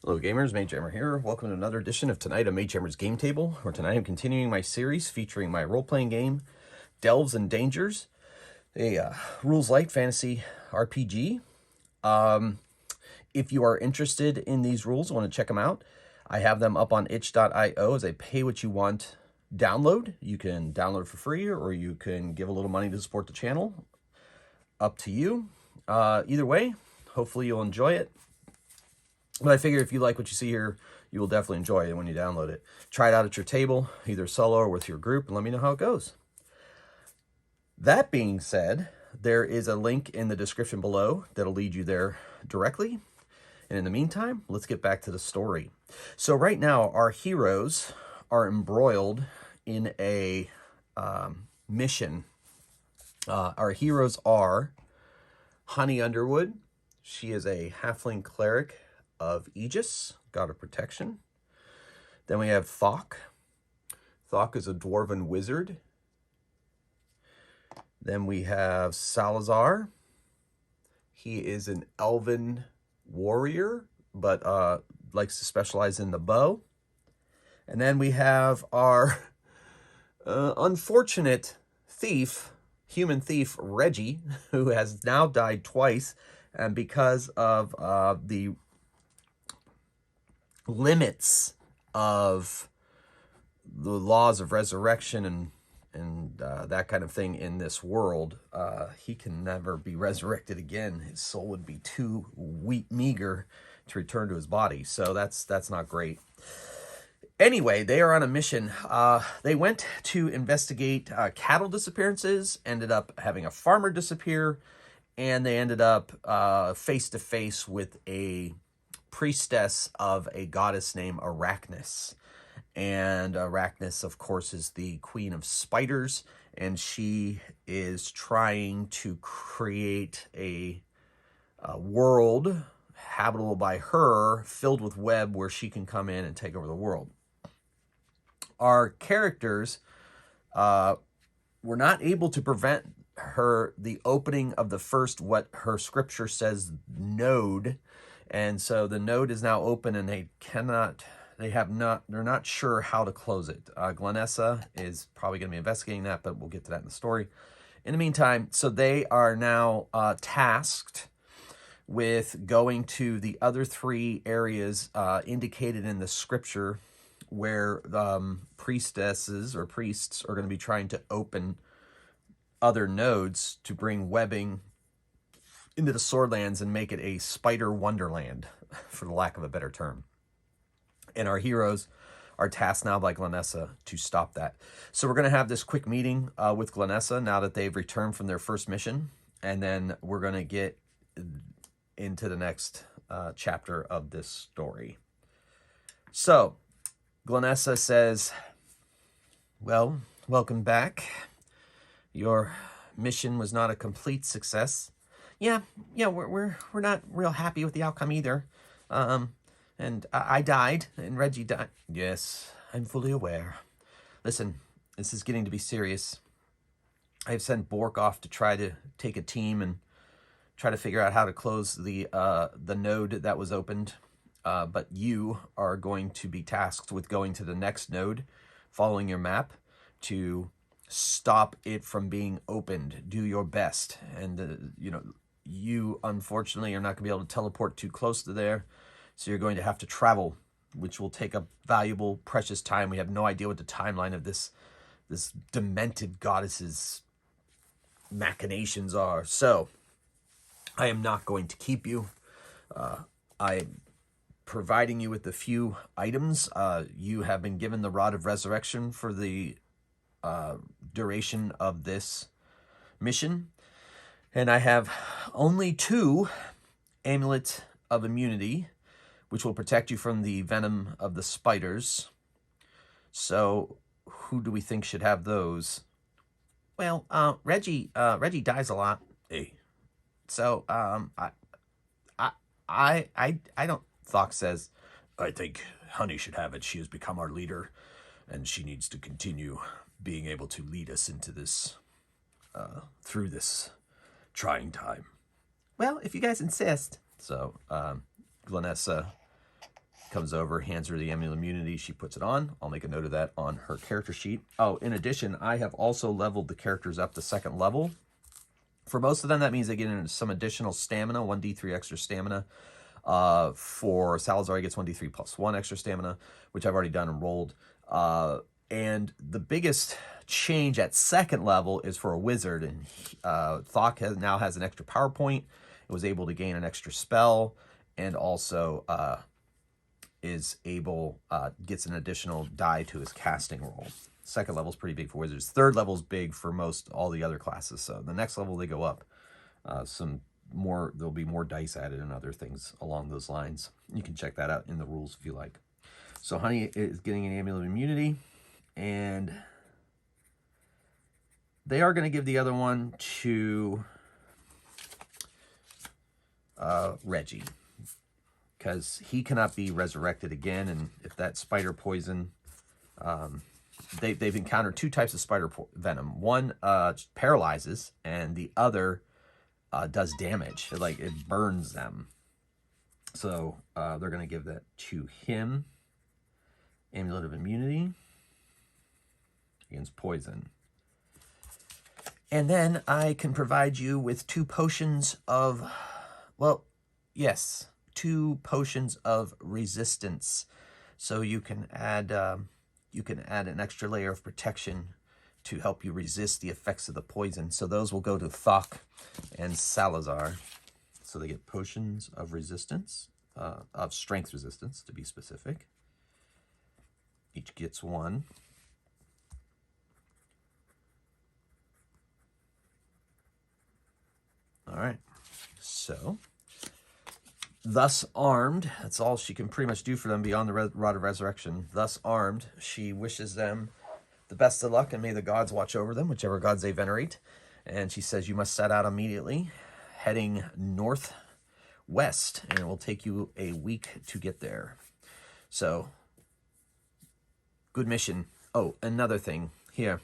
Hello gamers, Mage Hammer here. Welcome to another edition of Tonight on Mage Hammer's Game Table, where tonight I'm continuing my series featuring my role-playing game, Delves and Dangers, a rules light fantasy RPG. If you are interested in these rules, want to check them out, I have them up on itch.io as a pay-what-you-want download. You can download for free, or you can give a little money to support the channel. Up to you. Either way, hopefully you'll enjoy it. But I figure if you like what you see here, you will definitely enjoy it when you download it. Try it out at your table, either solo or with your group, and let me know how it goes. That being said, there is a link in the description below that'll lead you there directly. And in the meantime, let's get back to the story. So right now, our heroes are embroiled in a mission. Our heroes are Honey Underwood. She is a halfling cleric of Aegis, god of protection. Then we have Thok. Thok is a dwarven wizard. Then we have Salazar. He is an elven warrior, but likes to specialize in the bow. And then we have our unfortunate thief, human thief, Reggie, who has now died twice. And because of the limits of the laws of resurrection and that kind of thing in this world, he can never be resurrected again. His soul would be too meager to return to his body, so that's not great. Anyway, they are on a mission. They went to investigate cattle disappearances, ended up having a farmer disappear, and they ended up face to face with a priestess of a goddess named Arachnis. And Arachnis, of course, is the queen of spiders, and she is trying to create a world habitable by her, filled with web, where she can come in and take over the world. Our characters were not able to prevent the opening of the first, what her scripture says, node. And so the node is now open, and they're not sure how to close it. Glanessa is probably going to be investigating that, but we'll get to that in the story. In the meantime, so they are now tasked with going to the other three areas indicated in the scripture, where priestesses or priests are going to be trying to open other nodes to bring webbing into the Swordlands and make it a spider wonderland, for the lack of a better term. And our heroes are tasked now by Glanessa to stop that. So we're going to have this quick meeting with Glanessa now that they've returned from their first mission, and then we're going to get into the next chapter of this story. So Glanessa says, well, welcome back. Your mission was not a complete success. Yeah, we're not real happy with the outcome either. And I died, and Reggie died. Yes, I'm fully aware. Listen, this is getting to be serious. I've sent Bork off to try to take a team and try to figure out how to close the node that was opened. But you are going to be tasked with going to the next node, following your map, to stop it from being opened. Do your best. And, you unfortunately are not going to be able to teleport too close to there, so you're going to have to travel, which will take up valuable, precious time. We have no idea what the timeline of this demented goddess's machinations are. So I am not going to keep you. I'm providing you with a few items. You have been given the Rod of Resurrection for the duration of this mission. And I have only 2 amulets of immunity, which will protect you from the venom of the spiders. So who do we think should have those? Well, Reggie dies a lot. Hey. So, I don't, Thok says, I think Honey should have it. She has become our leader, and she needs to continue being able to lead us into this, through this trying time. Well, if you guys insist. So, Glanessa comes over, hands her the amulet of immunity. She puts it on. I'll make a note of that on her character sheet. Oh, in addition, I have also leveled the characters up to 2nd level. For most of them, that means they get into some additional stamina, 1d3 extra stamina. For Salazar, he gets 1d3 plus 1 extra stamina, which I've already done and rolled. And the biggest change at 2nd level is for a wizard. And Thok now has an extra power point. It was able to gain an extra spell, and also is able, gets an additional die to his casting roll. 2nd level is pretty big for wizards. 3rd level is big for all the other classes. So the next level they go up. There'll be more dice added and other things along those lines. You can check that out in the rules if you like. So Honey is getting an amulet of immunity, and they are going to give the other one to Reggie, because he cannot be resurrected again. And if that spider poison, they've encountered 2 types of spider venom. One paralyzes, and the other does damage. It burns them. So they're going to give that to him. Amulet of immunity against poison. And then I can provide you with 2 potions of, well, yes, 2 potions of resistance. So you can add an extra layer of protection to help you resist the effects of the poison. So those will go to Thok and Salazar. So they get potions of resistance, of strength resistance to be specific. Each gets 1. All right. So, thus armed, that's all she can pretty much do for them beyond the Rod of Resurrection. Thus armed, she wishes them the best of luck, and may the gods watch over them, whichever gods they venerate. And she says you must set out immediately, heading northwest, and it will take you a week to get there. So, good mission. Oh, another thing. Here.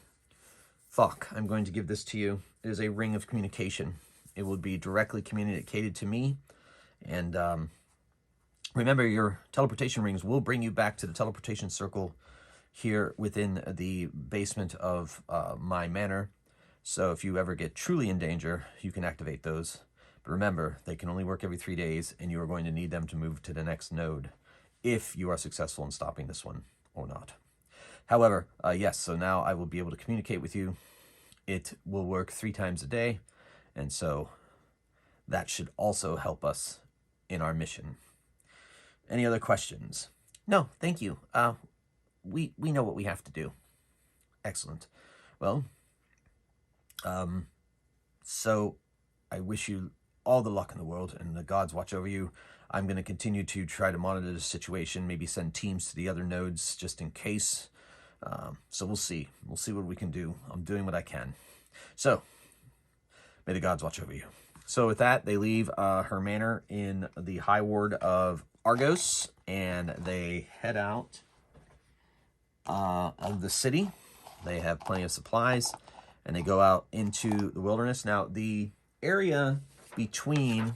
Thok, I'm going to give this to you. It is a ring of communication. It will be directly communicated to me. And remember, your teleportation rings will bring you back to the teleportation circle here within the basement of my manor. So if you ever get truly in danger, you can activate those. But remember, they can only work every 3 days, and you are going to need them to move to the next node if you are successful in stopping this one or not. However, yes, so now I will be able to communicate with you. It will work 3 times a day, and so that should also help us in our mission. Any other questions? No, thank you. We know what we have to do. Excellent. Well, so I wish you all the luck in the world, and the gods watch over you. I'm going to continue to try to monitor the situation, maybe send teams to the other nodes just in case. So we'll see. We'll see what we can do. I'm doing what I can. So, may the gods watch over you. So with that, they leave her manor in the High Ward of Argos, and they head out of the city. They have plenty of supplies, and they go out into the wilderness. Now, the area between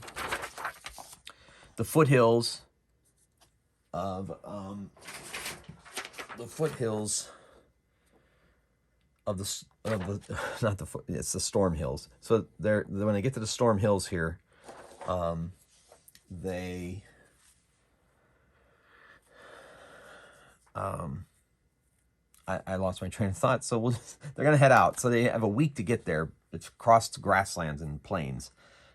the foothills of it's the Storm Hills. So when they get to the Storm Hills here, I lost my train of thought. So they're gonna head out. So they have a week to get there. It's across grasslands and plains.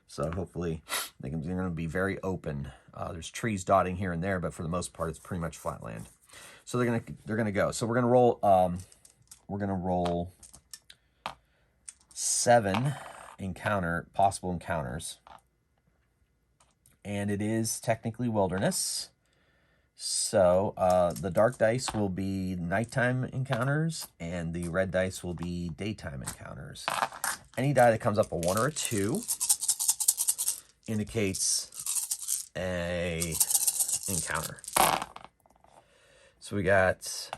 So hopefully they're gonna be very open. There's trees dotting here and there, but for the most part, it's pretty much flat land. So they're gonna go. So we're gonna roll 7 possible encounters, and it is technically wilderness. So the dark dice will be nighttime encounters, and the red dice will be daytime encounters. Any die that comes up a 1 or a 2 indicates a encounter. So we got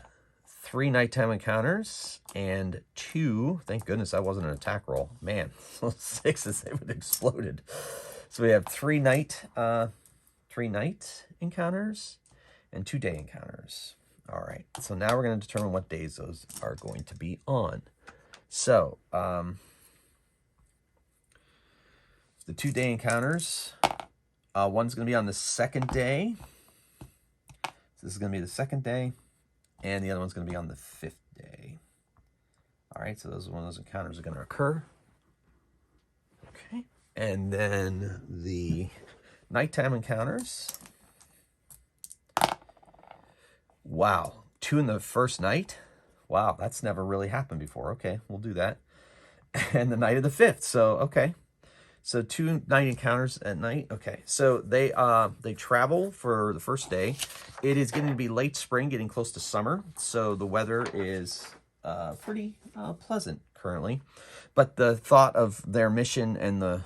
3 nighttime encounters and 2. Thank goodness that wasn't an attack roll. Man, those 6s, they would have exploded. So we have 3 night encounters and 2 day encounters. All right, so now we're going to determine what days those are going to be on. So, the 2 day encounters, one's going to be on the 2nd day. So this is going to be the 2nd day, and the other one's going to be on the 5th day. All right, so those are when those encounters are going to occur. Okay, and then the nighttime encounters. Wow, 2 in the first night? Wow, that's never really happened before. Okay, we'll do that. And the night of the 5th, so okay. So 2 night encounters at night. Okay, so they travel for the first day. It is going to be late spring, getting close to summer, so the weather is pretty pleasant currently. But the thought of their mission and the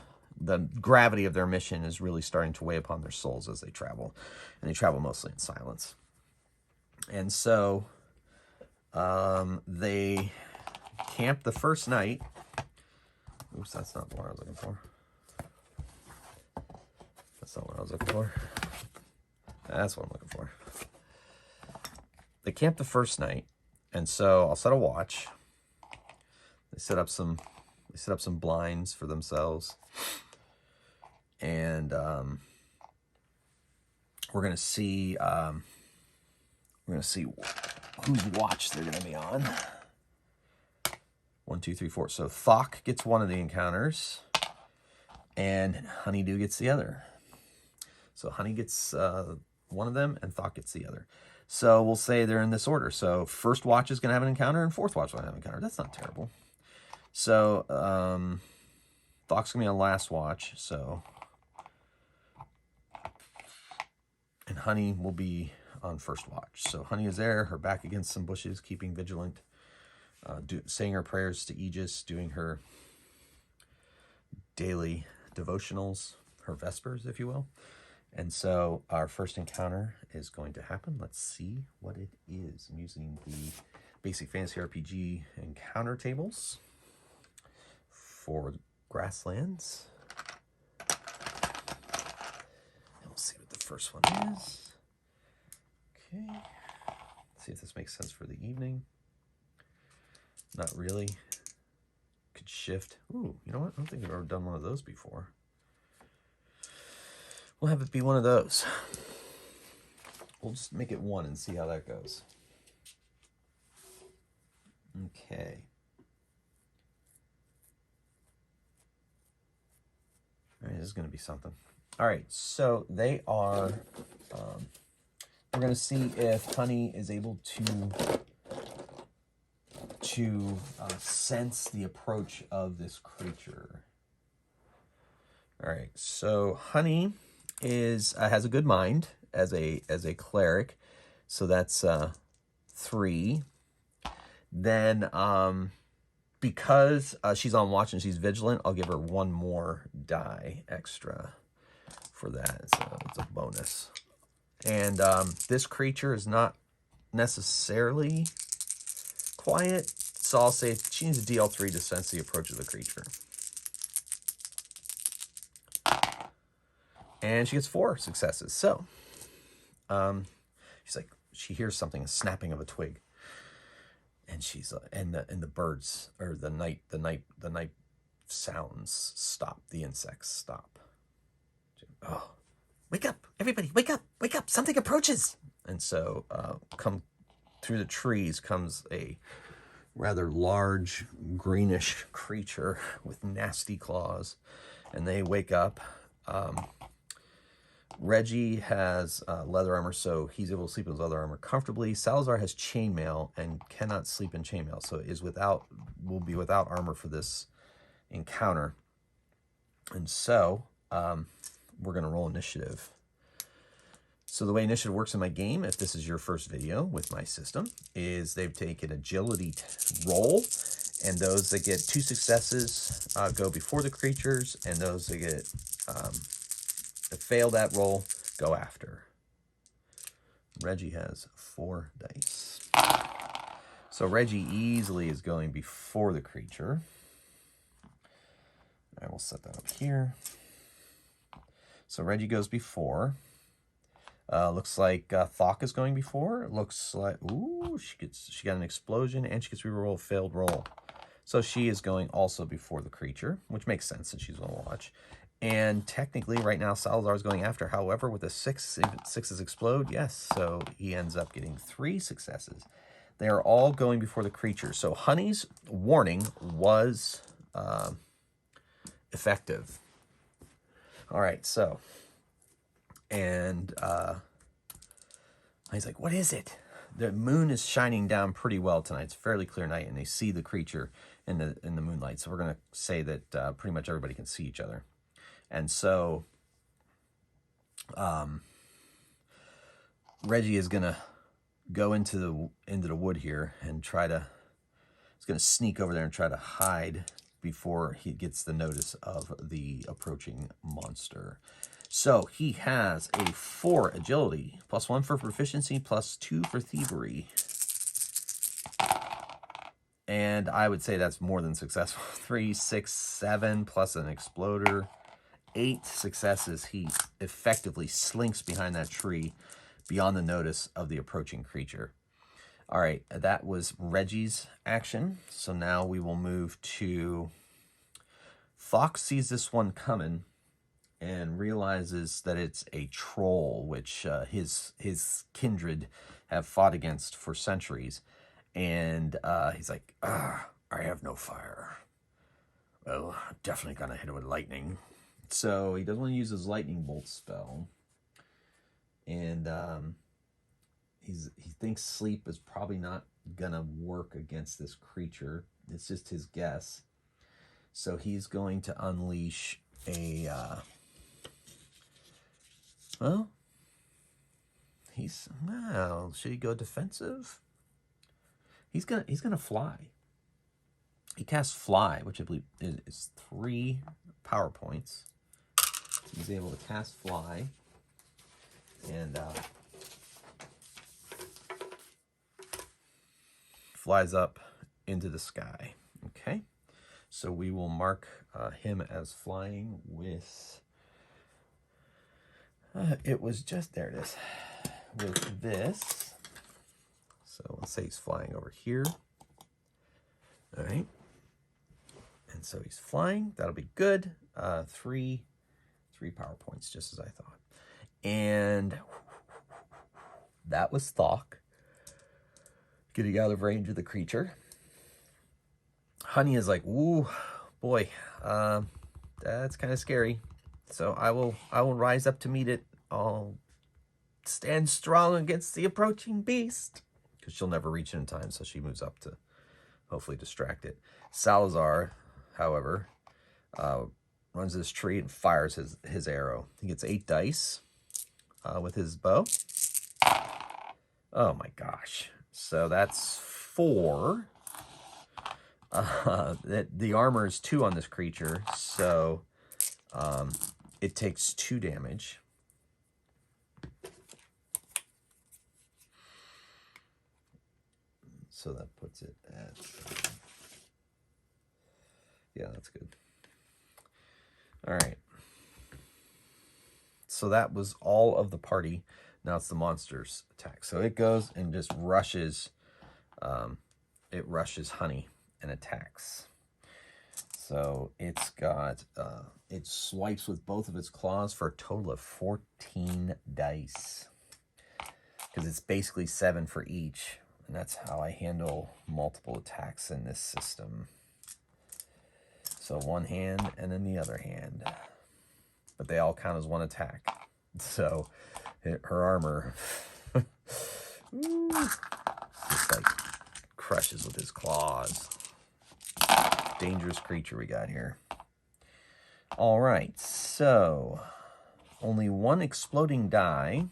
gravity of their mission is really starting to weigh upon their souls as they travel, and they travel mostly in silence. And so they camp the first night. Oops, that's not what I was looking for. That's not what I was looking for. That's what I'm looking for. They camp the first night, and so I'll set a watch. They set up some blinds for themselves, and we're gonna see whose watch they're gonna be on. 1, 2, 3, 4. So Thok gets one of the encounters, and Honeydew gets the other. So Honey gets one of them, and Thok gets the other. So we'll say they're in this order. So first watch is going to have an encounter, and fourth watch will have an encounter. That's not terrible. So Thok's going to be on last watch. So, and Honey will be on first watch. So Honey is there, her back against some bushes, keeping vigilant, saying her prayers to Aegis, doing her daily devotionals, her vespers, if you will. And so our first encounter is going to happen. Let's see what it is. I'm using the Basic Fantasy RPG encounter tables for Grasslands. And we'll see what the first one is. Okay. Let's see if this makes sense for the evening. Not really. Could shift. Ooh, you know what? I don't think I've ever done one of those before. We'll have it be one of those. We'll just make it 1 and see how that goes. Okay. All right, this is going to be something. All right, so they are... we're going to see if Honey is able to sense the approach of this creature. All right, so Honey has a good mind as a cleric, so that's 3. Then because she's on watch and she's vigilant, I'll give her 1 more die extra for that. So it's a bonus. And this creature is not necessarily quiet, so I'll say she needs a DL3 to sense the approach of the creature. And she gets 4 successes. So, she's like, she hears something, a snapping of a twig, and she's and the birds, or the night sounds stop. The insects stop. Oh, wake up, everybody! Wake up! Wake up! Something approaches. And so, come through the trees comes a rather large greenish creature with nasty claws, and they wake up. Reggie has leather armor, so he's able to sleep in his leather armor comfortably. Salazar has chainmail and cannot sleep in chainmail, so will be without armor for this encounter. And so we're going to roll initiative. So the way initiative works in my game, if this is your first video with my system, is they've taken agility roll, and those that get 2 successes go before the creatures, and those that get that fail that roll go after. Reggie has 4 dice. So Reggie easily is going before the creature. I will set that up here. So Reggie goes before. Looks like Thok is going before. It looks like, ooh, she got an explosion, and she gets reroll failed roll. So she is going also before the creature, which makes sense since she's on watch. And technically, right now, Salazar is going after. However, with a 6, if sixes explode, yes. So he ends up getting 3 successes. They are all going before the creature. So Honey's warning was effective. All right, so, and he's like, what is it? The moon is shining down pretty well tonight. It's a fairly clear night, and they see the creature in the moonlight. So we're going to say that pretty much everybody can see each other. And so Reggie is going to go into the wood here and try to, he's going to sneak over there and try to hide before he gets the notice of the approaching monster. So he has a 4 agility, +1 for proficiency, +2 for thievery. And I would say that's more than successful. 3, 6, 7, plus an exploder. 8 successes. He effectively slinks behind that tree beyond the notice of the approaching creature. All right, that was Reggie's action. So now we will move to... Fox sees this one coming and realizes that it's a troll, which his kindred have fought against for centuries. And he's like, I have no fire. Well, I'm definitely gonna hit it with lightning. So he doesn't want to use his lightning bolt spell. And he thinks sleep is probably not gonna work against this creature. It's just his guess. So he's going to unleash a well, should he go defensive? He's gonna fly. He casts fly, which I believe is 3 power points. So he's able to cast fly, and flies up into the sky. Okay, so we will mark him as flying with. It was just, there it is, with this. So let's say he's flying over here. All right. And so he's flying. That'll be good. 3 power points, just as I thought. And that was Thok getting out of range of the creature. Honey is like, ooh, boy, that's kind of scary. So I will rise up to meet it. I'll stand strong against the approaching beast. Because she'll never reach it in time, so she moves up to hopefully distract it. Salazar, however, runs to this tree and fires his arrow. He gets 8 dice with his bow. Oh my gosh. So that's 4. The armor is 2 on this creature, so it takes 2 damage. So that puts it at... yeah, that's good. All right. So that was all of the party. Now it's the monster's attack. So it goes and just rushes. It rushes Honey and attacks. So it's got, it swipes with both of its claws for a total of 14 dice. Because it's basically 7 for each. And that's how I handle multiple attacks in this system. So one hand and then the other hand. But they all count as 1 attack. So her armor just like crushes with his claws. Dangerous creature we got here. All right, so only 1 exploding die,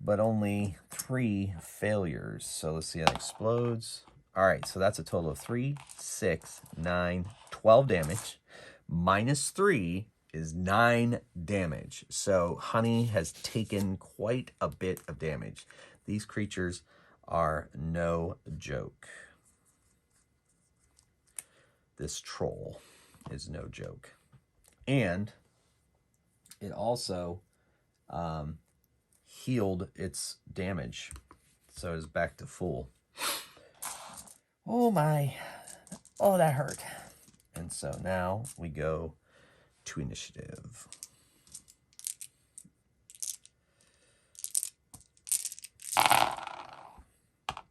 but only 3 failures. So let's see how it explodes. All right, so that's a total of 3, 6, 9, 12 damage. -3 is 9 damage. So Honey has taken quite a bit of damage. These creatures are no joke. This troll is no joke. And it also healed its damage. So it's back to full. Oh my. Oh, that hurt. And so now we go to initiative.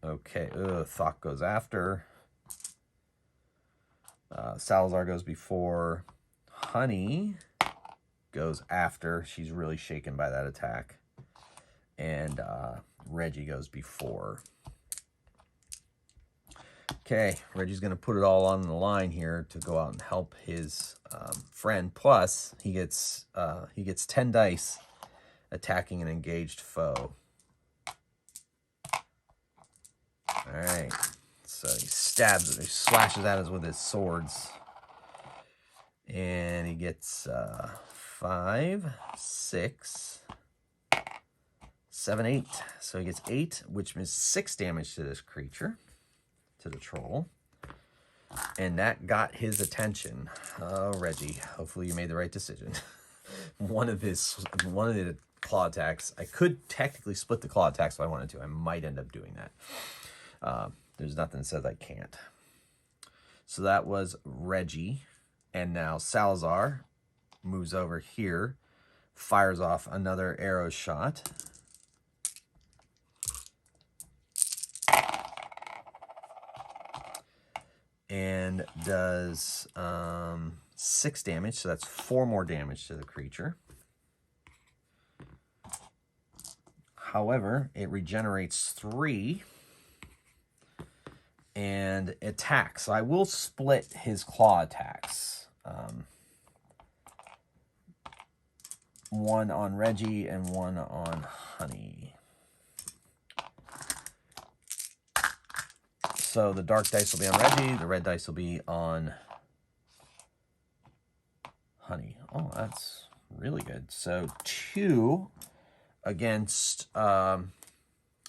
Okay, Thok goes after. Salazar goes before. Honey goes after. She's really shaken by that attack. And Reggie goes before. Okay, Reggie's going to put it all on the line here to go out and help his friend. Plus, he gets 10 dice attacking an engaged foe. All right, so he stabs it, he slashes at us with his swords. And he gets 5, 6, 7, 8. So he gets 8, which means 6 damage to this creature, to the troll. And that got his attention. Oh, Reggie, hopefully you made the right decision. one of the claw attacks. I could technically split the claw attacks if I wanted to. I might end up doing that. There's nothing that says I can't. So that was Reggie. And now Salazar moves over here, fires off another arrow shot. And does 6 damage, so that's 4 more damage to the creature. However, it regenerates 3 and attacks. So I will split his claw attacks. One on Reggie and one on Honey. So the dark dice will be on Reggie, the red dice will be on Honey. Oh, that's really good. So 2 against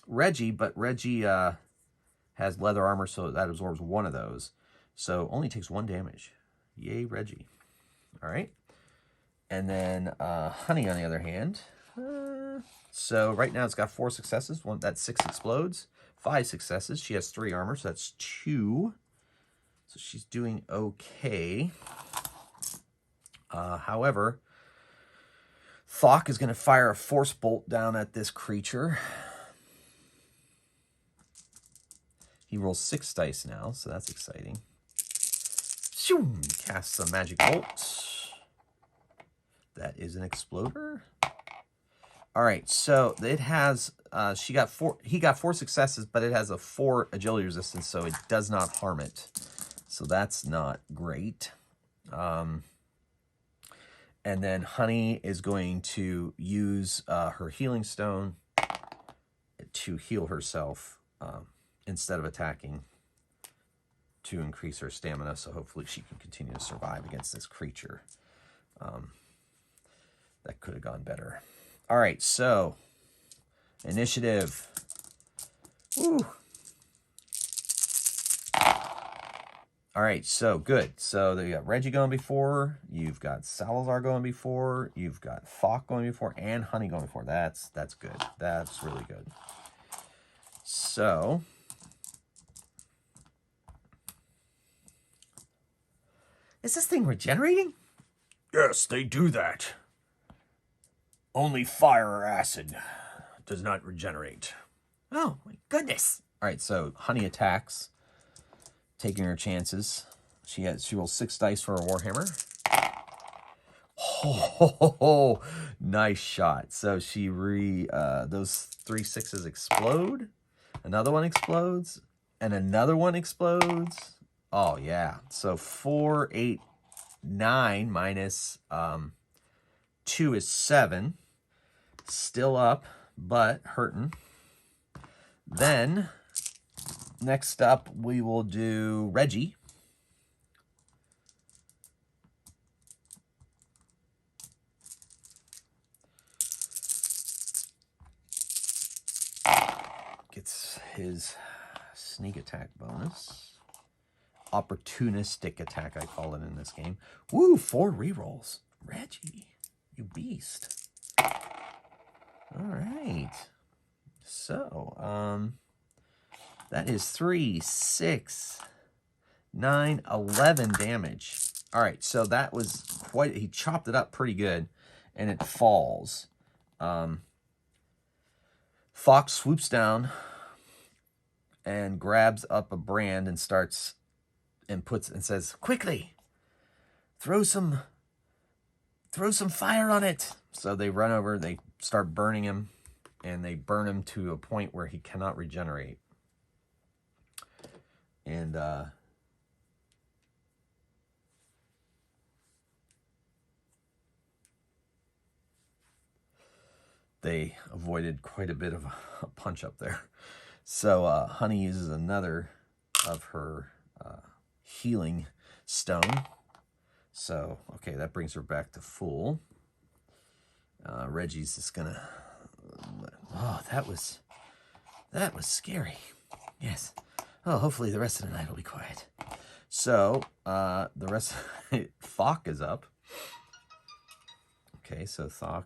Reggie, but Reggie has leather armor, so that absorbs 1 of those. So only takes 1 damage. Yay, Reggie. All right. And then Honey, on the other hand. So right now it's got 4 successes. That's 6 explodes. 5 successes. She has 3 armor, so that's 2. So she's doing okay. However, Thok is going to fire a force bolt down at this creature. He rolls 6 dice now, so that's exciting. Shoom! Casts a magic bolt. That is an exploder. All right, so it has, he got 4 successes, but it has a 4 agility resistance, so it does not harm it. So that's not great. And then Honey is going to use her healing stone to heal herself instead of attacking, to increase her stamina, so hopefully she can continue to survive against this creature. That could have gone better. All right, so initiative. Woo. All right, so good. So you got Reggie going before, you've got Salazar going before, you've got Thok going before, and Honey going before. That's good. That's really good. So is this thing regenerating? Yes, they do that. Only fire or acid does not regenerate. Oh, my goodness. All right, so Honey attacks, taking her chances. She rolls 6 dice for a Warhammer. Oh, nice shot. So she those 3 6s explode. Another one explodes. And another one explodes. Oh, yeah. So 4, 8, 9 minus 2 is 7. Still up, but hurting. Then, next up, we will do Reggie. Gets his sneak attack bonus. Opportunistic attack, I call it in this game. Woo, 4 rerolls. Reggie, you beast. All right. So, that is 3, 6, 9, 11 damage. All right, so that was quite... He chopped it up pretty good, and it falls. Fox swoops down and grabs up a brand and starts and puts and says, "Quickly, throw some fire on it." So they run over, they start burning him, and they burn him to a point where he cannot regenerate. And they avoided quite a bit of a punch up there. So Honey uses another of her healing stone. So, okay, that brings her back to full. Reggie's just gonna... Oh, that was scary. Yes. Oh, hopefully the rest of the night will be quiet. So, the rest... Thok is up. Okay, so Thok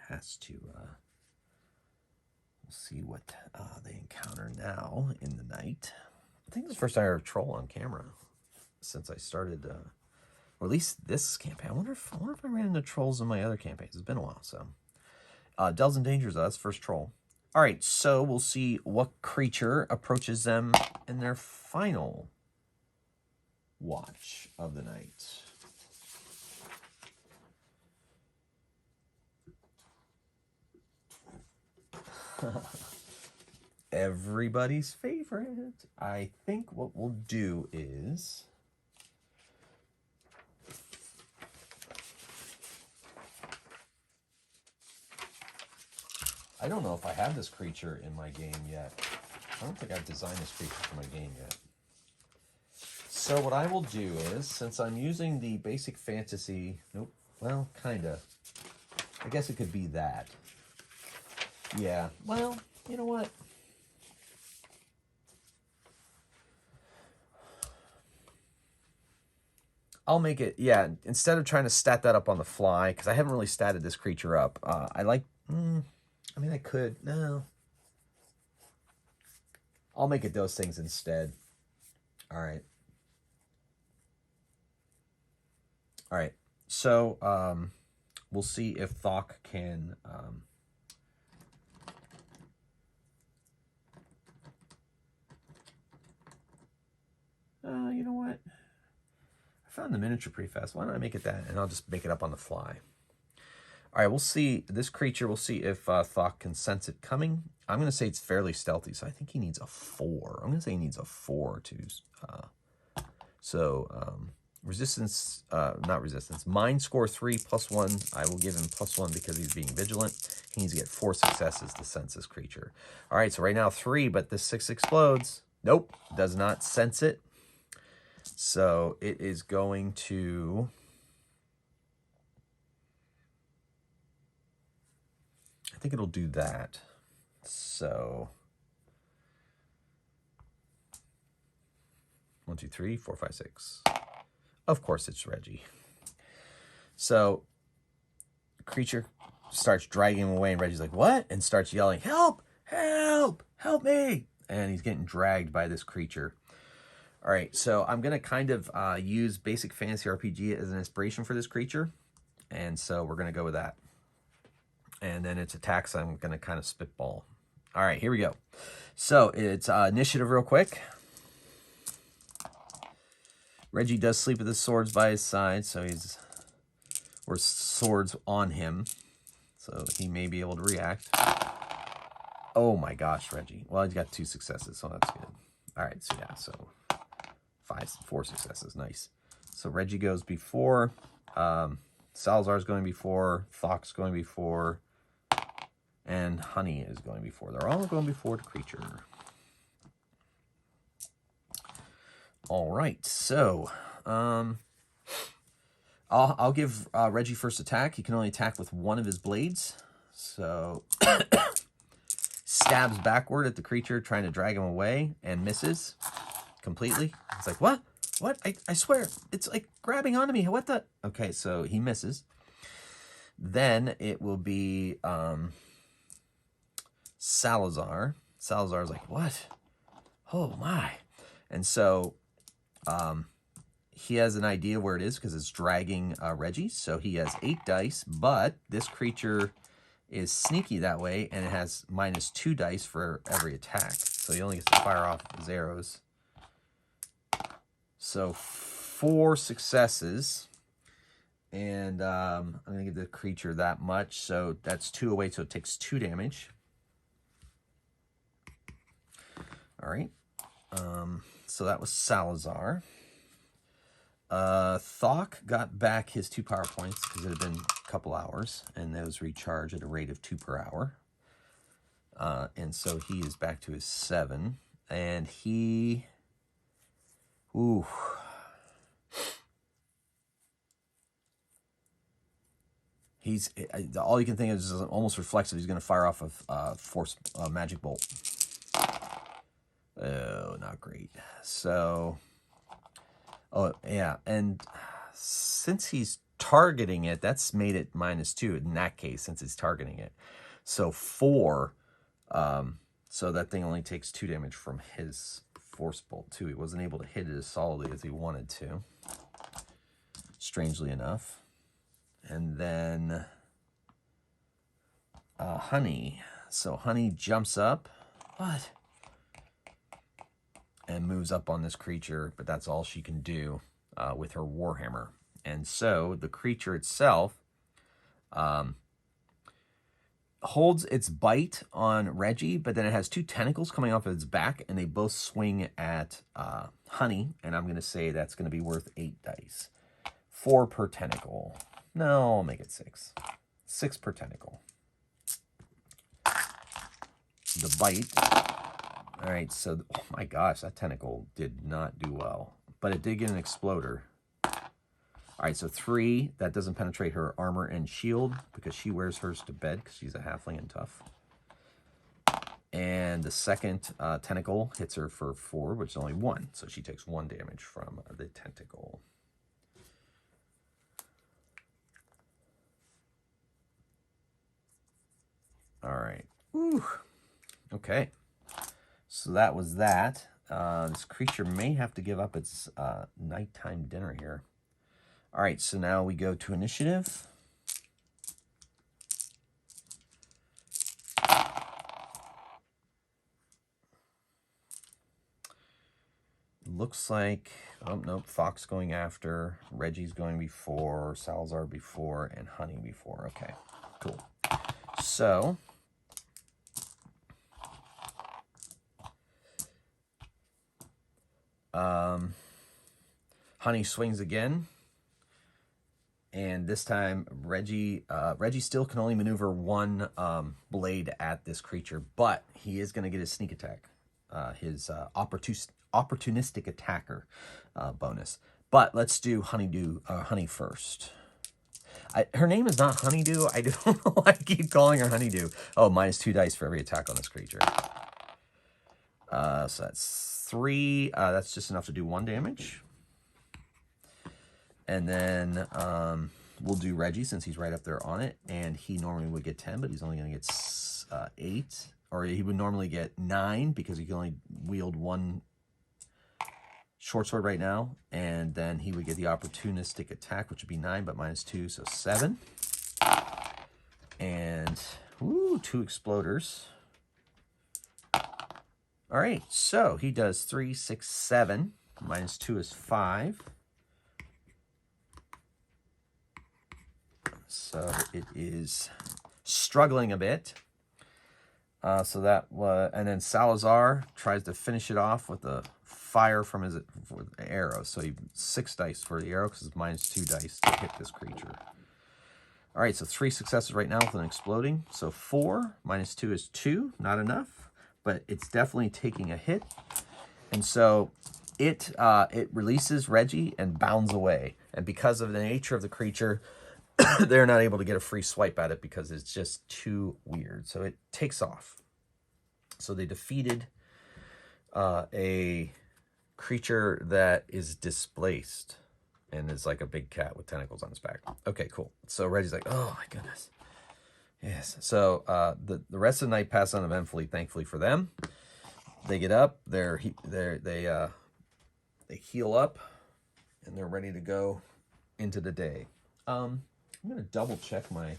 has to... we'll see what they encounter now in the night. I think this is the first time I heard a troll on camera since I started... or at least this campaign. I wonder if I ran into trolls in my other campaigns. It's been a while, so... Delves and Dangers, that's first troll. All right, so we'll see what creature approaches them in their final watch of the night. Everybody's favorite. I think what we'll do is... I don't know if I have this creature in my game yet. I don't think I've designed this creature for my game yet. So what I will do is, since I'm using the basic fantasy... Nope. Well, kind of. I guess it could be that. Yeah. Well, you know what? I'll make it... Yeah, instead of trying to stat that up on the fly, because I haven't really statted this creature up, I like... I mean, I could. No. I'll make it those things instead. All right. All right. So, we'll see if Thok can... you know what? I found the miniature pretty fast. Why don't I make it that? And I'll just make it up on the fly. All right, we'll see. This creature, we'll see if Thok can sense it coming. I'm going to say it's fairly stealthy, so I think he needs a 4. I'm going to say he needs a 4 to... resistance, not resistance. Mind score 3 +1. I will give him +1 because he's being vigilant. He needs to get 4 successes to sense this creature. All right, so right now 3, but this 6 explodes. Nope, does not sense it. So it is going to... I think it'll do that. So 1, 2, 3, 4, 5, 6. Of course it's Reggie. So the creature starts dragging him away, and Reggie's like, "What?" and starts yelling, "Help! Help! Help me!" And he's getting dragged by this creature. All right, so I'm going to kind of use basic fantasy RPG as an inspiration for this creature. And so we're going to go with that. And then its attacks, I'm going to kind of spitball. All right, here we go. So it's initiative real quick. Reggie does sleep with his swords by his side, so he's... or swords on him. So he may be able to react. Oh my gosh, Reggie. Well, he's got 2 successes, so that's good. All right, so yeah, so 4 successes. Nice. So Reggie goes before. Salazar's going before. Thok's going before. And Honey is going before. They're all going before the creature. All right, so I'll give Reggie first attack. He can only attack with 1 of his blades. So stabs backward at the creature, trying to drag him away, and misses completely. It's like, what? What? I swear, it's like grabbing onto me. What the? Okay, so he misses. Then it will be Salazar. Salazar's like, what? Oh my. And so he has an idea where it is because it's dragging Reggie. So he has 8 dice, but this creature is sneaky that way, and it has -2 dice for every attack. So he only gets to fire off his arrows. So 4 successes. And I'm going to give the creature that much. So that's 2 away, so it takes 2 damage. All right. So that was Salazar. Thok got back his 2 power points because it had been a couple hours, and those recharge at a rate of 2 per hour. And so he is back to his 7. And he... Ooh... He's all you can think of is almost reflexive. He's going to fire off a force magic bolt. Oh, not great. So, oh yeah, and since he's targeting it, that's made it -2 in that case. Since he's targeting it, so 4. So that thing only takes 2 damage from his force bolt too. He wasn't able to hit it as solidly as he wanted to. Strangely enough. And then Honey. So Honey jumps up. What? And moves up on this creature, but that's all she can do with her Warhammer. And so the creature itself holds its bite on Reggie, but then it has 2 tentacles coming off of its back, and they both swing at Honey, and I'm going to say that's going to be worth 8 dice. 4 per tentacle. No, I'll make it 6. 6 per tentacle. The bite. All right, so, oh my gosh, that tentacle did not do well. But it did get an exploder. All right, so 3. That doesn't penetrate her armor and shield because she wears hers to bed because she's a halfling and tough. And the second tentacle hits her for 4, which is only 1. So she takes 1 damage from the tentacle. All right. Whew. Okay. So that was that. This creature may have to give up its nighttime dinner here. All right, so now we go to initiative. Looks like, oh, nope, Fox going after, Reggie's going before, Salazar before, and Honey before. Okay, cool. So... Honey swings again, and this time Reggie still can only maneuver 1 blade at this creature, but he is going to get his sneak attack, his opportunistic attacker bonus. But let's do Honey first. Her name is not Honeydew. I don't know why I keep calling her Honeydew. Oh, -2 dice for every attack on this creature. So that's 3. That's just enough to do 1 damage. And then we'll do Reggie since he's right up there on it. And he normally would get 10, but he's only going to get 8. Or he would normally get 9 because he can only wield 1 short sword right now. And then he would get the opportunistic attack, which would be 9, but -2, so 7. And, ooh, 2 exploders. All right, so he does 3, 6, 7. -2 is 5. So it is struggling a bit. So that was, and then Salazar tries to finish it off with the fire from his arrow. So he 6 dice for the arrow because it's -2 dice to hit this creature. All right, so 3 successes right now with an exploding. So 4 -2 is 2, not enough, but it's definitely taking a hit. And so it releases Reggie and bounds away. And because of the nature of the creature, they're not able to get a free swipe at it because it's just too weird. So it takes off. So they defeated a creature that is displaced. And it's like a big cat with tentacles on his back. Okay, cool. So Reggie's like, oh my goodness. Yes. So the rest of the night passed uneventfully, thankfully for them. They get up, they heal up, and they're ready to go into the day. I'm gonna double check my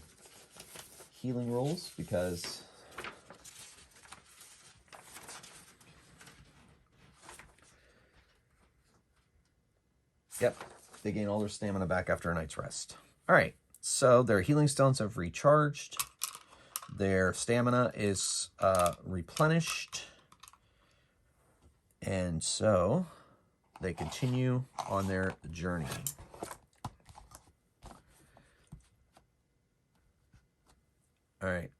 healing rolls because yep, they gain all their stamina back after a night's rest. All right, so their healing stones have recharged. Their stamina is replenished. And so they continue on their journey. All right,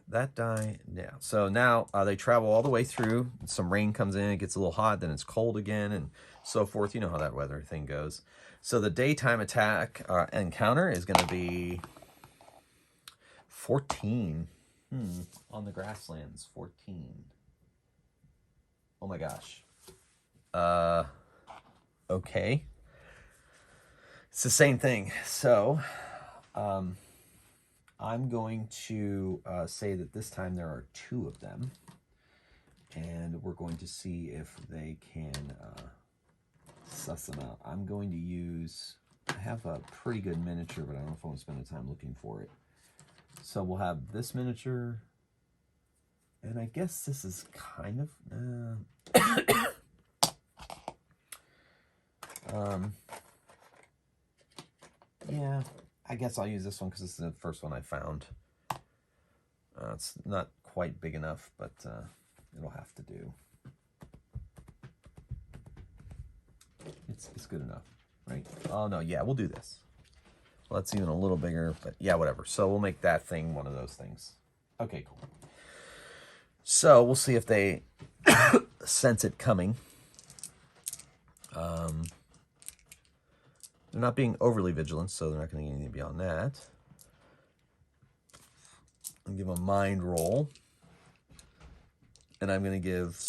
that die now. So now they travel all the way through. Some rain comes in, it gets a little hot, then it's cold again, and so forth. You know how that weather thing goes. So the daytime attack encounter is going to be 14. On the grasslands, 14. Oh my gosh. Okay. It's the same thing. So, I'm going to say that this time there are 2 of them. And we're going to see if they can suss them out. I'm going to use... I have a pretty good miniature, but I don't know if I want to spend the time looking for it. So we'll have this miniature. And I guess this is kind of... yeah, I guess I'll use this one because this is the first one I found. It's not quite big enough, but it'll have to do. It's good enough, right? Oh, no, yeah, we'll do this. Well, that's even a little bigger, but yeah, whatever. So we'll make that thing one of those things. Okay, cool. So we'll see if they sense it coming. They're not being overly vigilant, so they're not going to get anything beyond that. I'll give a mind roll. And I'm going to give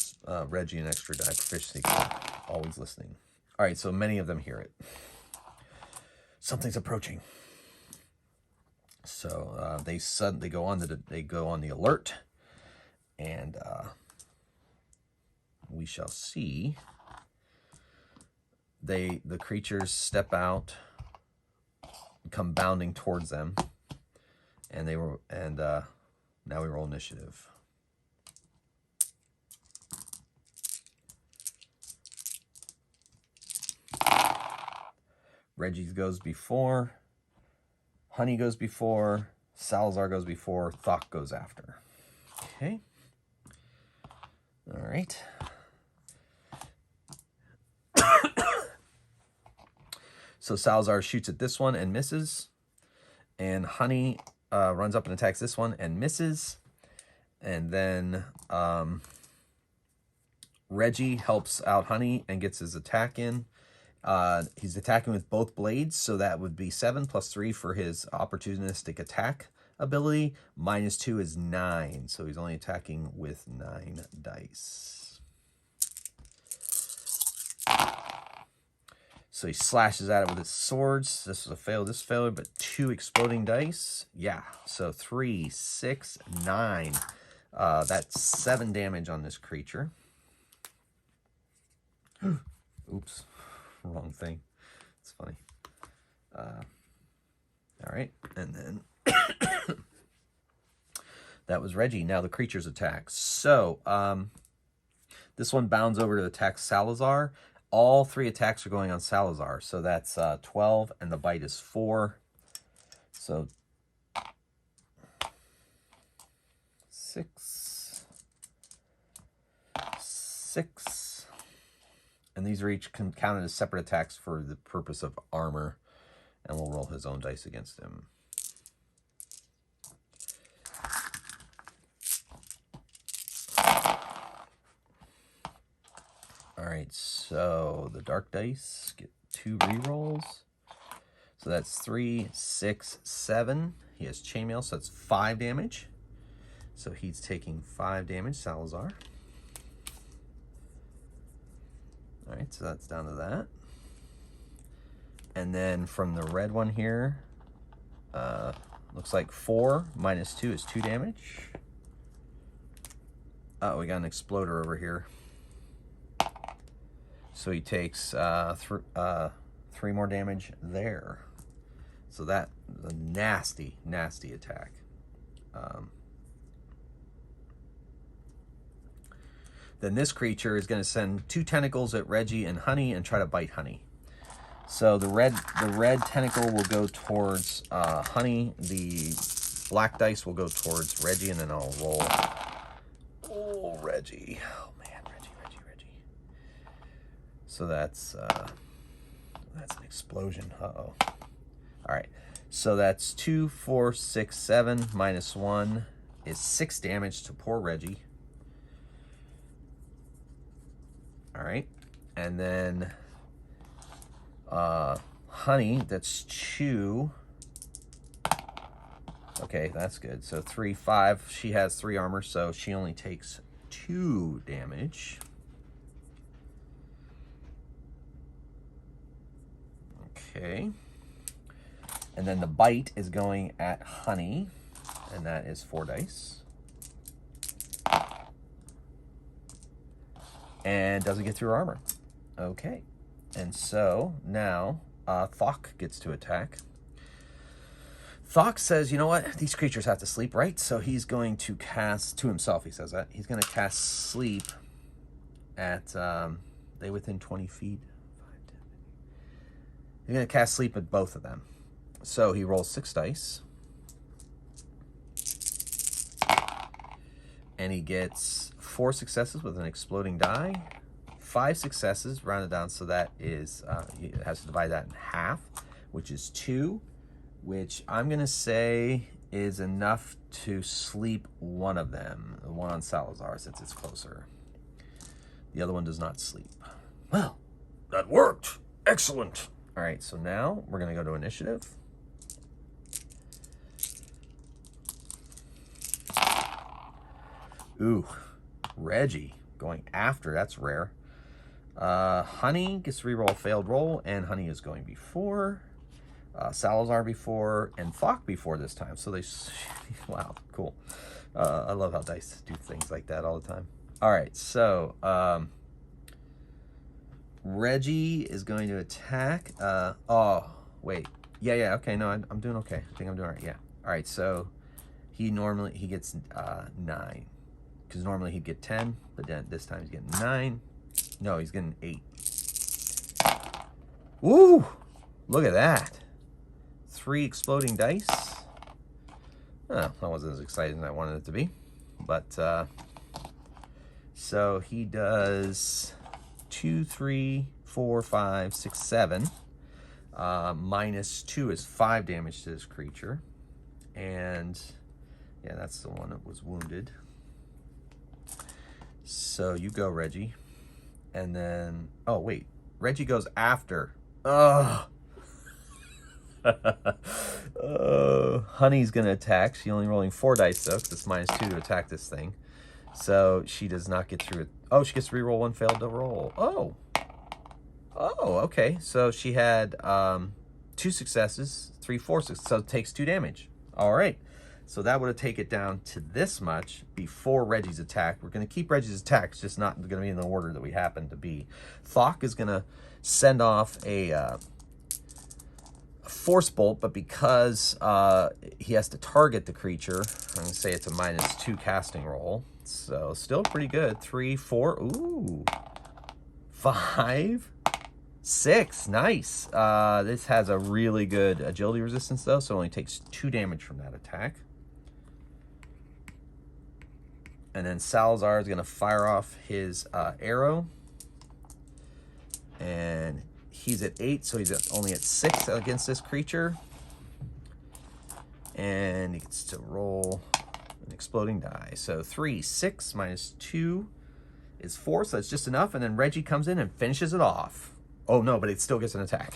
Reggie an extra die proficiency. Always listening. All right, so many of them hear it. Something's approaching. So they go on the alert, and we shall see. The creatures step out, come bounding towards them, and now we roll initiative. Reggie goes before, Honey goes before, Salazar goes before, Thok goes after. Okay. All right. So Salazar shoots at this one and misses. And Honey runs up and attacks this one and misses. And then Reggie helps out Honey and gets his attack in. He's attacking with both blades, so that would be 7 plus 3 for his opportunistic attack ability. -2 is 9, so he's only attacking with 9 dice. So he slashes at it with his swords. This was a fail, this failure, but 2 exploding dice. Yeah, so 3, 6, 9. That's 7 damage on this creature. Oops, wrong thing. It's funny. All right, and then that was Reggie. Now the creature's attack. So this one bounds over to attack Salazar. All 3 attacks are going on Salazar. So that's 12, and the bite is 4. So 6. And these are each counted as separate attacks for the purpose of armor. And we'll roll his own dice against him. All right, so the dark dice get 2 rerolls. So that's 3, 6, 7. He has chainmail, so that's 5 damage. So he's taking 5 damage, Salazar. All right, so that's down to that. And then from the red one here, looks like 4 minus 2 is 2 damage. Oh, we got an exploder over here. So he takes 3 more damage there. So that's a nasty, nasty attack. Then this creature is going to send 2 tentacles at Reggie and Honey and try to bite Honey. So the red tentacle will go towards Honey. The black dice will go towards Reggie, and then I'll roll. Oh, Reggie. Oh man, Reggie. So that's an explosion. Uh-oh. All right. So that's 2, 4, 6, 7 minus 1 is 6 damage to poor Reggie. All right. And then Honey, that's 2. Okay, that's good. So 3, 5. She has 3 armor, so she only takes 2 damage. Okay. And then the bite is going at Honey, and that is 4 dice. And doesn't get through her armor. Okay. And so now Thok gets to attack. Thok says, you know what? These creatures have to sleep, right? So he's going to cast, to himself, he says that. He's going to cast Sleep at, they within 20 feet? 5, 10. He's going to cast Sleep at both of them. So he rolls 6 dice. And he gets 4 successes with an exploding die. 5 successes, rounded down, so that is, he has to divide that in half, which is 2, which I'm going to say is enough to sleep one of them, the one on Salazar, since it's closer. The other one does not sleep. Well, that worked. Excellent. All right, so now we're going to go to initiative. Ooh, Reggie going after, that's rare. Honey gets to reroll a failed roll, and Honey is going before. Salazar before, and Thok before this time. So they, wow, cool. I love how dice do things like that all the time. All right, so Reggie is going to attack. Oh, wait. Yeah, okay, no, I'm doing okay. I think I'm doing all right, yeah. All right, so he gets 9. Because normally he'd get 10, but then this time he's getting 9. No, he's getting 8. Woo! Look at that. 3 exploding dice. Oh, that wasn't as exciting as I wanted it to be. But, so he does 2, 3, 4, 5, 6, 7. Minus 2 is 5 damage to this creature. And, yeah, that's the one that was wounded. So you go, Reggie. And then, oh, wait. Reggie goes after. Ugh. Honey's going to attack. She's only rolling 4 dice, though, because it's minus 2 to attack this thing. So she does not get through it. Oh, she gets to reroll 1 failed to roll. Oh. Oh, okay. So she had 2 successes, 3, 4 successes. So it takes 2 damage. All right. So that would have taken it down to this much before Reggie's attack. We're going to keep Reggie's attack. It's just not going to be in the order that we happen to be. Thok is going to send off a force bolt, but because he has to target the creature, I'm going to say it's a minus 2 casting roll. So still pretty good. 3, 4, ooh, 5, 6, nice. This has a really good agility resistance, though, so it only takes 2 damage from that attack. And then Salazar is going to fire off his arrow. And he's at 8, so he's only at 6 against this creature. And he gets to roll an exploding die. So 3, 6 minus 2 is 4, so that's just enough. And then Reggie comes in and finishes it off. Oh, no, but it still gets an attack.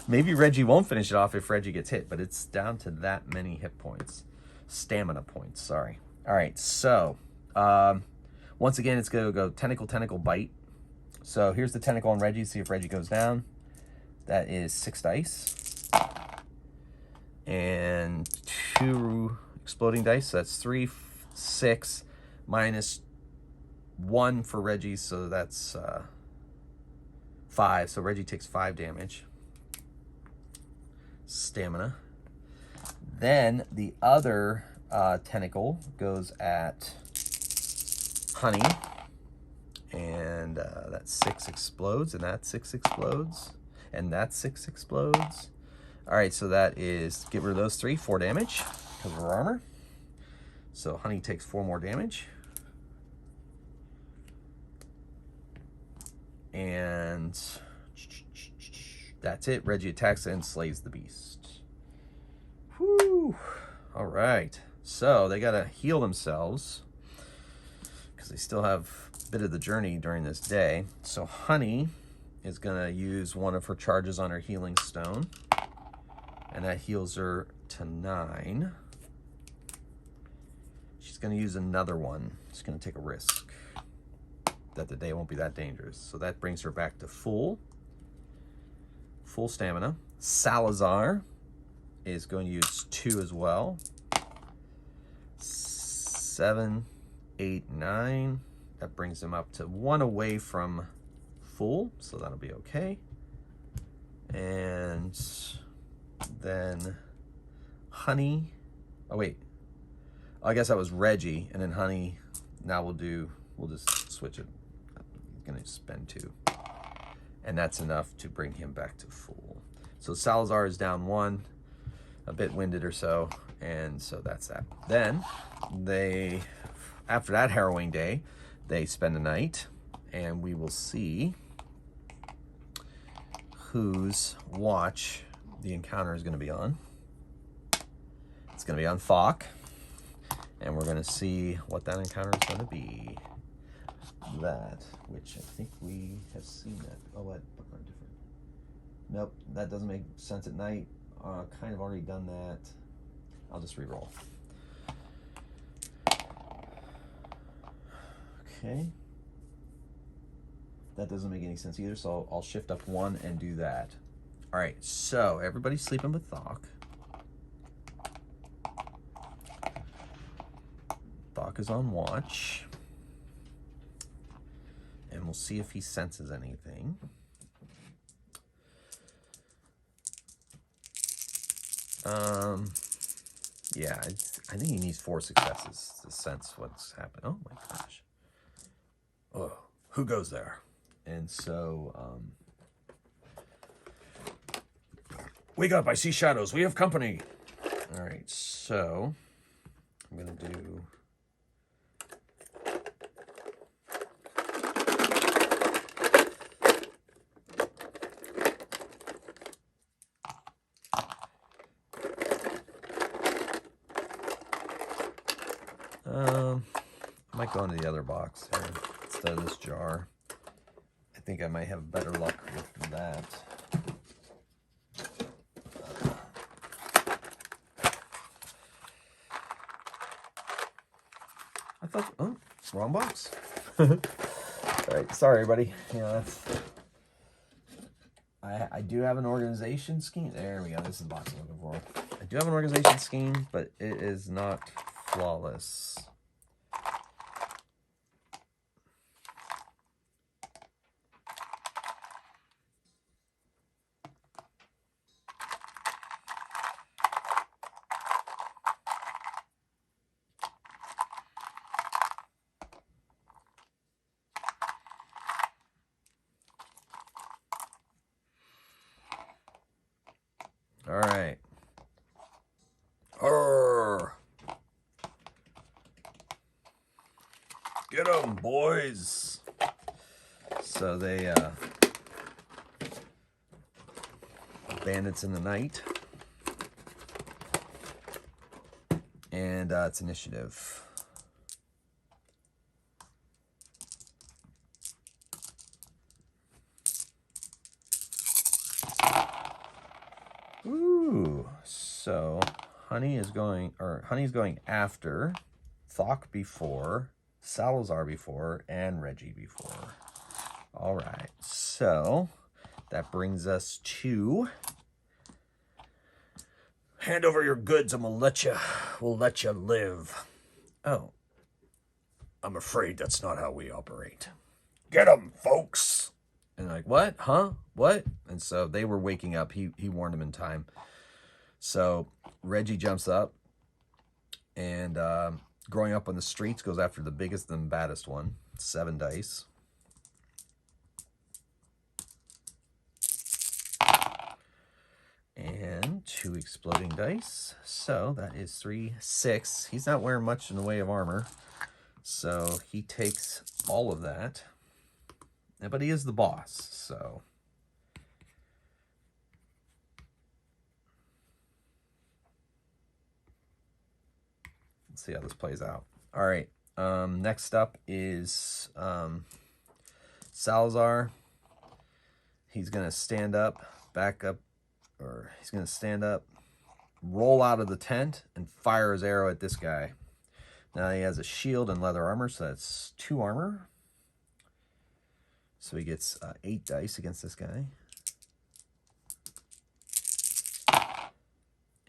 Maybe Reggie won't finish it off if Reggie gets hit, but it's down to that many hit points. Stamina points, sorry. All right, so once again, it's going to go tentacle, tentacle, bite. So here's the tentacle on Reggie. See if Reggie goes down. That is 6 dice. And 2 exploding dice. So that's 3, 6, minus 1 for Reggie. So that's 5. So Reggie takes 5 damage. Stamina. Then the other tentacle goes at Honey. And that 6 explodes, and that 6 explodes, and that 6 explodes. All right, so that is, get rid of those 3, 4 damage because of her armor. So Honey takes 4 more damage. And that's it. Reggie attacks and slays the beast. Whew. All right, so they got to heal themselves because they still have a bit of the journey during this day. So Honey is going to use one of her charges on her healing stone, and that heals her to 9. She's going to use another one. She's going to take a risk that the day won't be that dangerous. So that brings her back to full stamina. Salazar is going to use 2 as well. 7, 8, 9. That brings him up to 1 away from full, so that'll be okay. And then Honey, oh wait, I guess that was Reggie, and then Honey, now we'll just switch it. He's gonna spend 2. And that's enough to bring him back to full. So Salazar is down 1, a bit winded or so, and so that's that. Then they, after that harrowing day, they spend the night, and we will see whose watch the encounter is going to be on. It's going to be on Thok, and we're going to see what that encounter is going to be. That, which I think we have seen that. Oh, what? Different. Nope, that doesn't make sense at night. Kind of already done that. I'll just re-roll. Okay. That doesn't make any sense either, so I'll shift up 1 and do that. All right, so everybody's sleeping with Thok. Thok is on watch. And we'll see if he senses anything. Yeah, I think he needs 4 successes to sense what's happening. Oh my gosh. Oh, who goes there? And so, wake up, I see shadows. We have company. All right, so I'm going to do... I might go into the other box here instead of this jar. I think I might have better luck with that. I thought, oh, wrong box. All right, sorry everybody. Yeah, that's. I do have an organization scheme. There we go. This is the box I'm looking for. I do have an organization scheme, but it is not flawless. All right. Arr. Get 'em, boys. So they, bandits in the night. And it's initiative. Ooh, so Honey's going after Thok before, Salazar before, and Reggie before. All right, so That brings us to hand over your goods and we'll let you live. Oh, I'm afraid that's not how we operate. Get 'em, folks. And like, what? Huh? What? And so they were waking up. He warned them in time. So Reggie jumps up and growing up on the streets goes after the biggest and baddest one. 7 dice. And 2 exploding dice. So that is 3, 6. He's not wearing much in the way of armor. So he takes all of that. But he is the boss, so. Let's see how this plays out. All right. Next up is Salazar. He's going to stand up, back up, or he's going to stand up, roll out of the tent, and fire his arrow at this guy. Now he has a shield and leather armor, so that's 2 armor. So he gets 8 dice against this guy.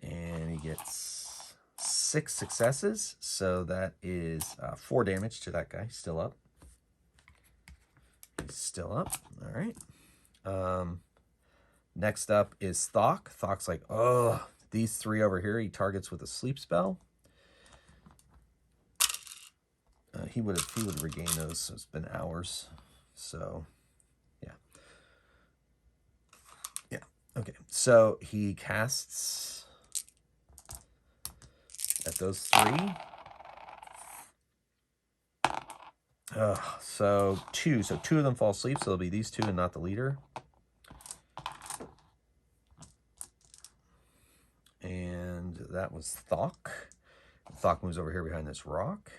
And he gets 6 successes, so that is 4 damage to that guy. Still up. He's still up. All right. Next up is Thok. Thok's like, oh, these 3 over here he targets with a sleep spell. He would have regained those. So it's been hours. So, yeah. Yeah. Okay. So he casts at those 3. So 2. So 2 of them fall asleep. So it'll be these 2 and not the leader. And that was Thok. Thok moves over here behind this rock.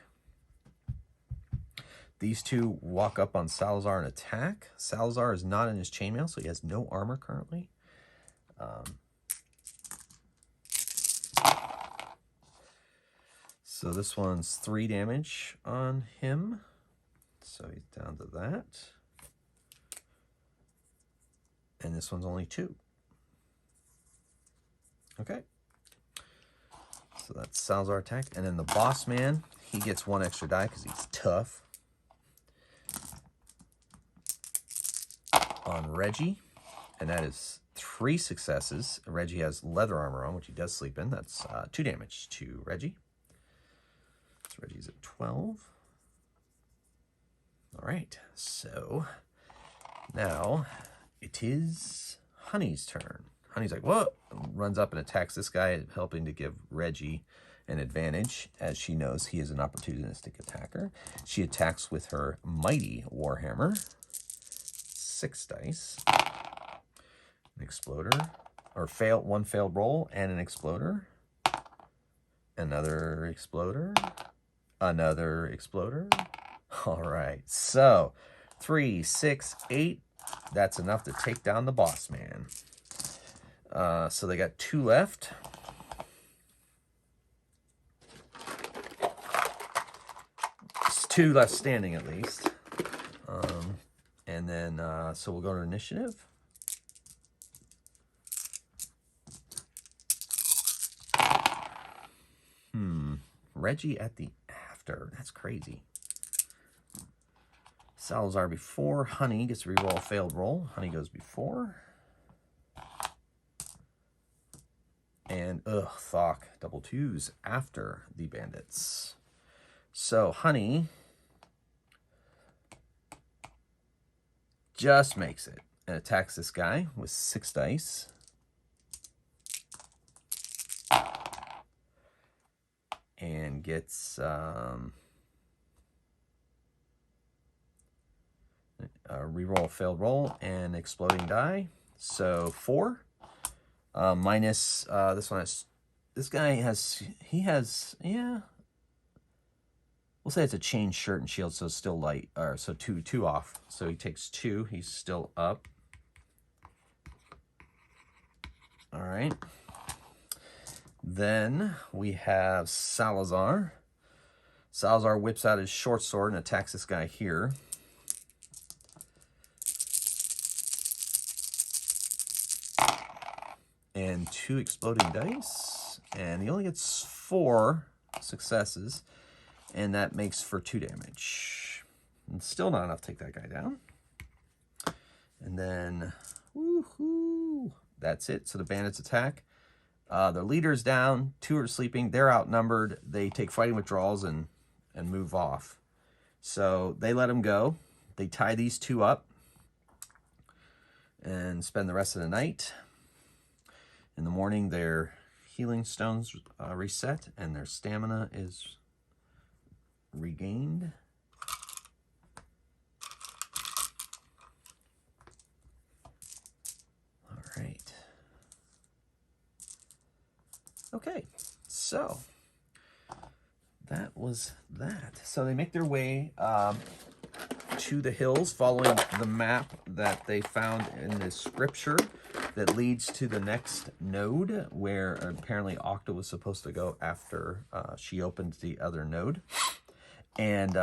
These 2 walk up on Salazar and attack. Salazar is not in his chainmail, so he has no armor currently. So this one's 3 damage on him. So he's down to that. And this one's only 2. Okay. So that's Salazar attack. And then the boss man, he gets 1 extra die because he's tough. On Reggie, and that is 3 successes. Reggie has leather armor on, which he does sleep in. That's 2 damage to Reggie. So Reggie's at 12. All right, so now it is Honey's turn. Honey's like, what? Runs up and attacks this guy, helping to give Reggie an advantage, as she knows he is an opportunistic attacker. She attacks with her mighty Warhammer. 6 dice, an exploder, or 1 failed roll, and an exploder, another exploder, another exploder. All right, so 3, 6, 8. That's enough to take down the boss man. So they got 2 left. It's 2 left standing at least. And then, so we'll go to initiative. Reggie at the after. That's crazy. Salazar before. Honey gets to reroll a failed roll. Honey goes before. And, Thok, double 2s after the bandits. So, Honey just makes it and attacks this guy with 6 dice. And gets reroll a failed roll and exploding die. So 4 minus this one has, this guy has, he has, yeah, we'll say it's a chain shirt and shield, so it's still light, or so 2 off. So he takes 2, he's still up. All right. Then we have Salazar. Salazar whips out his short sword and attacks this guy here. 2 exploding dice, and he only gets 4 successes, and that makes for 2 damage. And still not enough to take that guy down. And then, woohoo, that's it. So the bandits attack. Their leader's down, 2 are sleeping, they're outnumbered, they take fighting withdrawals and move off. So they let them go. They tie these 2 up and spend the rest of the night. In the morning, their healing stones reset and their stamina is regained. All right. Okay, so that was that. So they make their way to the hills following the map that they found in the scripture that leads to the next node, where apparently Octa was supposed to go after she opened the other node. And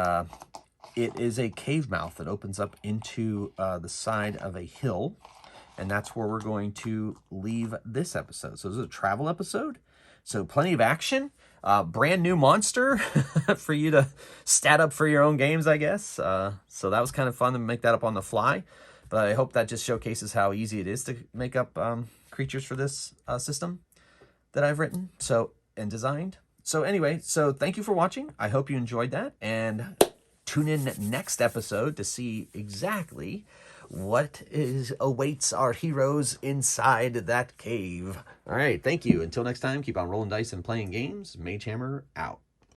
it is a cave mouth that opens up into the side of a hill. And that's where we're going to leave this episode. So this is a travel episode. So plenty of action. Brand new monster for you to stat up for your own games, I guess. So that was kind of fun to make that up on the fly. But I hope that just showcases how easy it is to make up creatures for this system that I've written and designed. So anyway, so thank you for watching. I hope you enjoyed that. And tune in next episode to see exactly what awaits our heroes inside that cave. All right, thank you. Until next time, keep on rolling dice and playing games. Mage Hammer out.